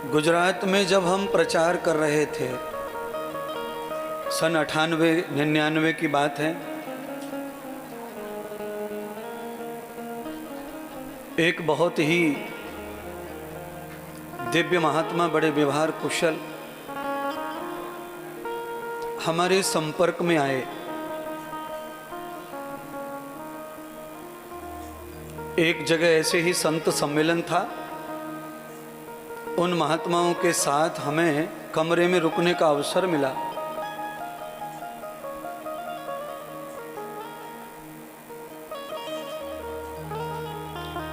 गुजरात में जब हम प्रचार कर रहे थे, सन 98-99 की बात है, एक बहुत ही दिव्य महात्मा, बड़े व्यवहार कुशल हमारे संपर्क में आए। एक जगह ऐसे ही संत सम्मेलन था। उन महात्माओं के साथ हमें कमरे में रुकने का अवसर मिला।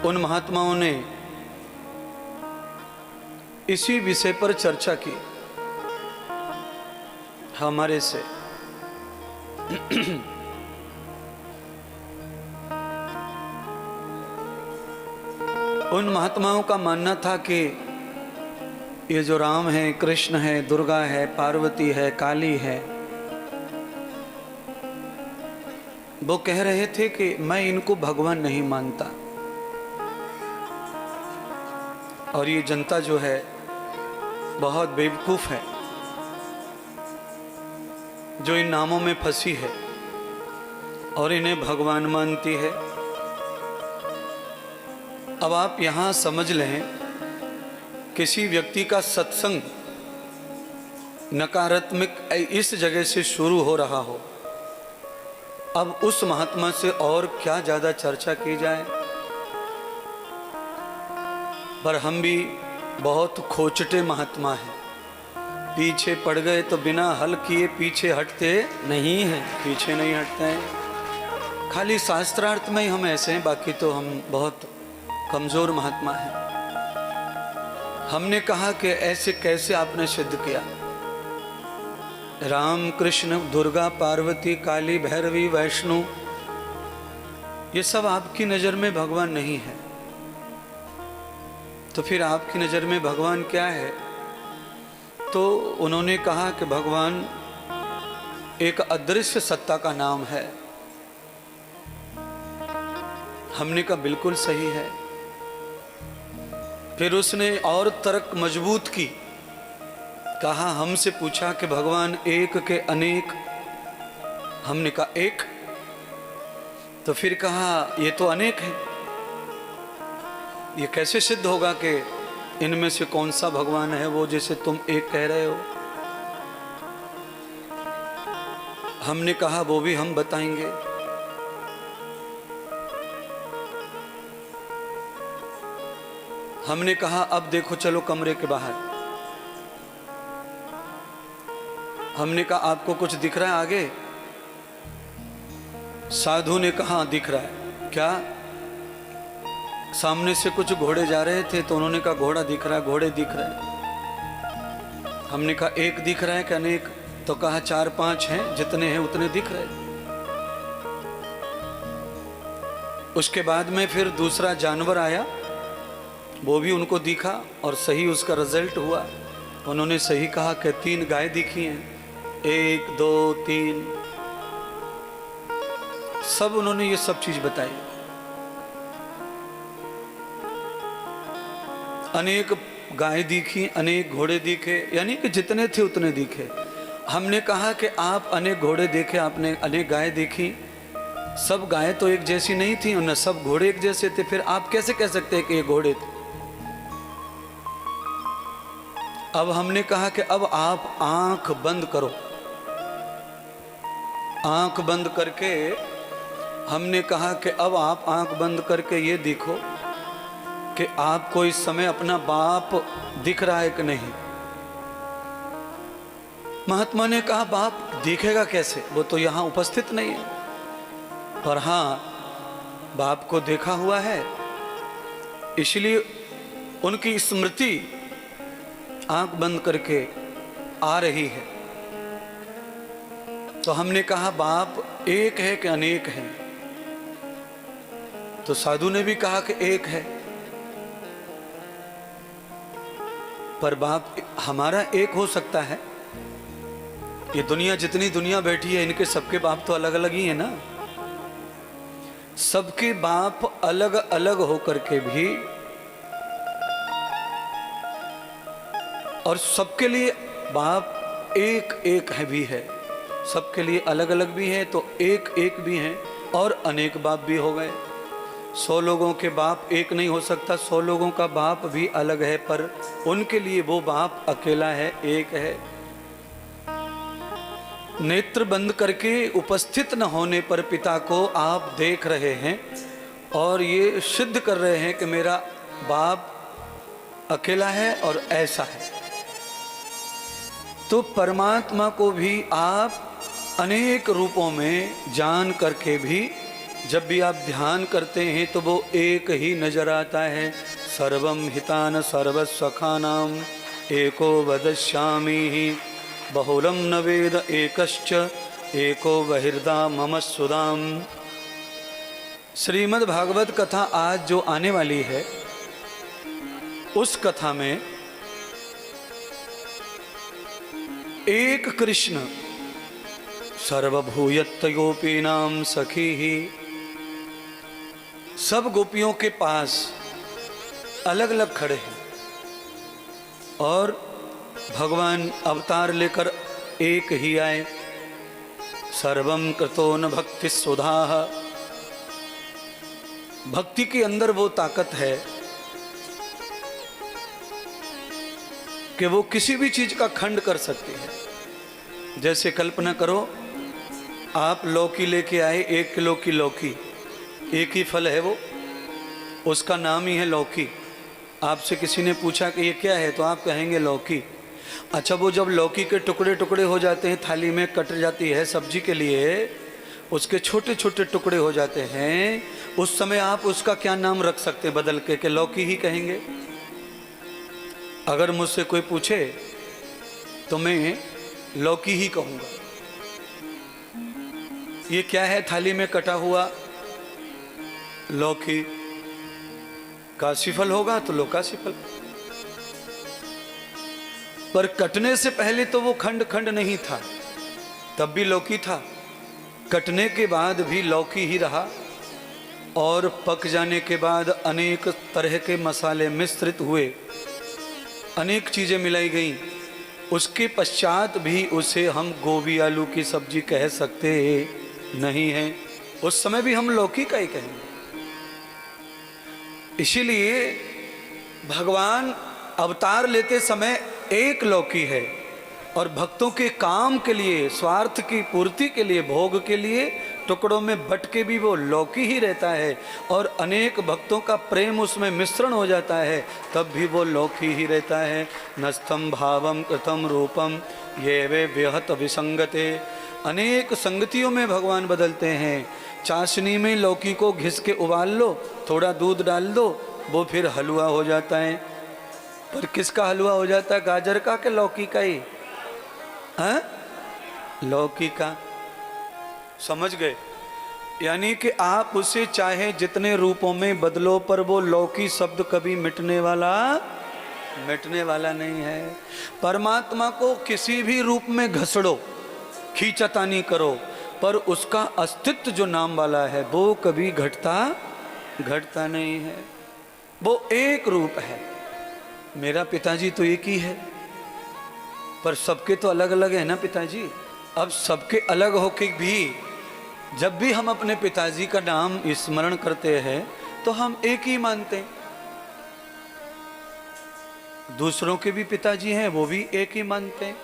उन महात्माओं ने इसी विषय पर चर्चा की हमारे से। उन महात्माओं का मानना था कि ये जो राम है, कृष्ण है, दुर्गा है, पार्वती है, काली है, वो कह रहे थे कि मैं इनको भगवान नहीं मानता। और ये जनता जो है बहुत बेवकूफ है जो इन नामों में फंसी है और इन्हें भगवान मानती है। अब आप यहां समझ लें, किसी व्यक्ति का सत्संग नकारात्मक इस जगह से शुरू हो रहा हो, अब उस महात्मा से और क्या ज्यादा चर्चा की जाए। पर हम भी बहुत खोचटे महात्मा हैं। पीछे पड़ गए तो बिना हल किए पीछे हटते नहीं हैं, पीछे नहीं हटते हैं। खाली शास्त्रार्थ में ही हम ऐसे हैं, बाकी तो हम बहुत कमजोर महात्मा हैं। हमने कहा कि ऐसे कैसे आपने सिद्ध किया? राम, कृष्ण, दुर्गा, पार्वती, काली, भैरवी, वैष्णु, ये सब आपकी नजर में भगवान नहीं है। तो फिर आपकी नजर में भगवान क्या है? तो उन्होंने कहा कि भगवान एक अदृश्य सत्ता का नाम है। हमने कहा बिल्कुल सही है। फिर उसने और तर्क मजबूत की, कहा, हमसे पूछा कि भगवान एक के अनेक? हमने कहा एक। तो फिर कहा ये तो अनेक है, ये कैसे सिद्ध होगा कि इनमें से कौन सा भगवान है वो जैसे तुम एक कह रहे हो? हमने कहा वो भी हम बताएंगे। हमने कहा अब देखो, चलो कमरे के बाहर। हमने कहा आपको कुछ दिख रहा है आगे? साधु ने कहा दिख रहा है। क्या? सामने से कुछ घोड़े जा रहे थे तो उन्होंने कहा घोड़ा दिख रहा है, घोड़े दिख रहे हैं। हमने कहा एक दिख रहा है कि अनेक? तो कहा 4-5 हैं, जितने हैं उतने दिख रहे। उसके बाद में फिर दूसरा जानवर आया, वो भी उनको दिखा और सही उसका रिजल्ट हुआ। उन्होंने सही कहा कि 3 गाय दिखी हैं, 1, 2, 3, सब उन्होंने ये सब चीज बताई। अनेक गाय दिखी, अनेक घोड़े दिखे, यानी कि जितने थे उतने दिखे। हमने कहा कि आप अनेक घोड़े देखे, आपने अनेक गाय देखी, सब गाय तो एक जैसी नहीं थी, उन्हें सब घोड़े एक जैसे थे, फिर आप कैसे कह सकते हैं कि ये घोड़े थे? अब हमने कहा कि अब आप आंख बंद करो। आंख बंद करके हमने कहा कि अब आप आंख बंद करके ये देखो कि आपको इस समय अपना बाप दिख रहा है कि नहीं? महात्मा ने कहा बाप दिखेगा कैसे, वो तो यहां उपस्थित नहीं है। पर हां, बाप को देखा हुआ है, इसलिए उनकी स्मृति आंख बंद करके आ रही है। तो हमने कहा बाप एक है कि अनेक है? तो साधु ने भी कहा कि एक है। पर बाप हमारा एक हो सकता है? ये दुनिया, जितनी दुनिया बैठी है, इनके सबके बाप तो अलग अलग ही है ना। सबके बाप अलग अलग होकर के भी और सबके लिए बाप एक एक है भी है, सबके लिए अलग अलग भी हैं, तो एक एक भी हैं और अनेक बाप भी हो गए। 100 लोगों के बाप एक नहीं हो सकता, 100 लोगों का बाप भी अलग है, पर उनके लिए वो बाप अकेला है, एक है। नेत्र बंद करके उपस्थित न होने पर पिता को आप देख रहे हैं और ये सिद्ध कर रहे हैं कि मेरा बाप अकेला है और ऐसा है। तो परमात्मा को भी आप अनेक रूपों में जान करके भी जब भी आप ध्यान करते हैं तो वो एक ही नजर आता है। सर्वम हितान सर्वस्वखानाम एको वदश्यामि बहुलम न वेद एकश्च एको बहिर्दा मम सुदाम। श्रीमद् भागवत कथा आज जो आने वाली है, उस कथा में एक कृष्ण सर्वभूयत्त गोपीनाम सखी ही, सब गोपियों के पास अलग अलग खड़े हैं और भगवान अवतार लेकर एक ही आए। सर्वम कृतो न भक्ति सुधा, भक्ति के अंदर वो ताकत है कि वो किसी भी चीज का खंड कर सकती है। जैसे कल्पना करो, आप लौकी लेके आए, 1 किलो की लौकी, एक ही फल है वो, उसका नाम ही है लौकी। आपसे किसी ने पूछा कि ये क्या है, तो आप कहेंगे लौकी। अच्छा, वो जब लौकी के टुकड़े टुकड़े हो जाते हैं, थाली में कट जाती है सब्जी के लिए, उसके छोटे छोटे टुकड़े हो जाते हैं, उस समय आप उसका क्या नाम रख सकते हैं बदल के, कि लौकी ही कहेंगे? अगर मुझसे कोई पूछे तो मैं लौकी ही कहूँगा। ये क्या है थाली में कटा हुआ? लौकी। काशी फल होगा तो लोकासी फल। पर कटने से पहले तो वो खंड खंड नहीं था, तब भी लौकी था। कटने के बाद भी लौकी ही रहा और पक जाने के बाद अनेक तरह के मसाले मिश्रित हुए, अनेक चीज़ें मिलाई गई। उसके पश्चात भी उसे हम गोभी आलू की सब्जी कह सकते नहीं हैं, उस समय भी हम लौकी का ही कहेंगे। इसीलिए भगवान अवतार लेते समय एक लौकी है और भक्तों के काम के लिए, स्वार्थ की पूर्ति के लिए, भोग के लिए टुकड़ों में बट के भी वो लौकी ही रहता है और अनेक भक्तों का प्रेम उसमें मिश्रण हो जाता है, तब भी वो लौकी ही रहता है। नस्थम भावम कृतम रूपम ये वे व्यहत विसंगते। अनेक संगतियों में भगवान बदलते हैं। चाशनी में लौकी को घिस के उबाल लो, थोड़ा दूध डाल दो, वो फिर हलवा हो जाता है। पर किसका हलवा हो जाता है, गाजर का कि लौकी का ही? हाँ, लौकी का। समझ गए? यानी कि आप उसे चाहे जितने रूपों में बदलो, पर वो लौकी शब्द कभी मिटने वाला नहीं है। परमात्मा को किसी भी रूप में घसड़ो, खींचतानी करो, पर उसका अस्तित्व जो नाम वाला है वो कभी घटता नहीं है। वो एक रूप है। मेरा पिताजी तो एक ही है, पर सबके तो अलग अलग है ना पिताजी। अब सबके अलग होके भी जब भी हम अपने पिताजी का नाम स्मरण करते हैं तो हम एक ही मानते हैं। दूसरों के भी पिताजी हैं, वो भी एक ही मानते हैं।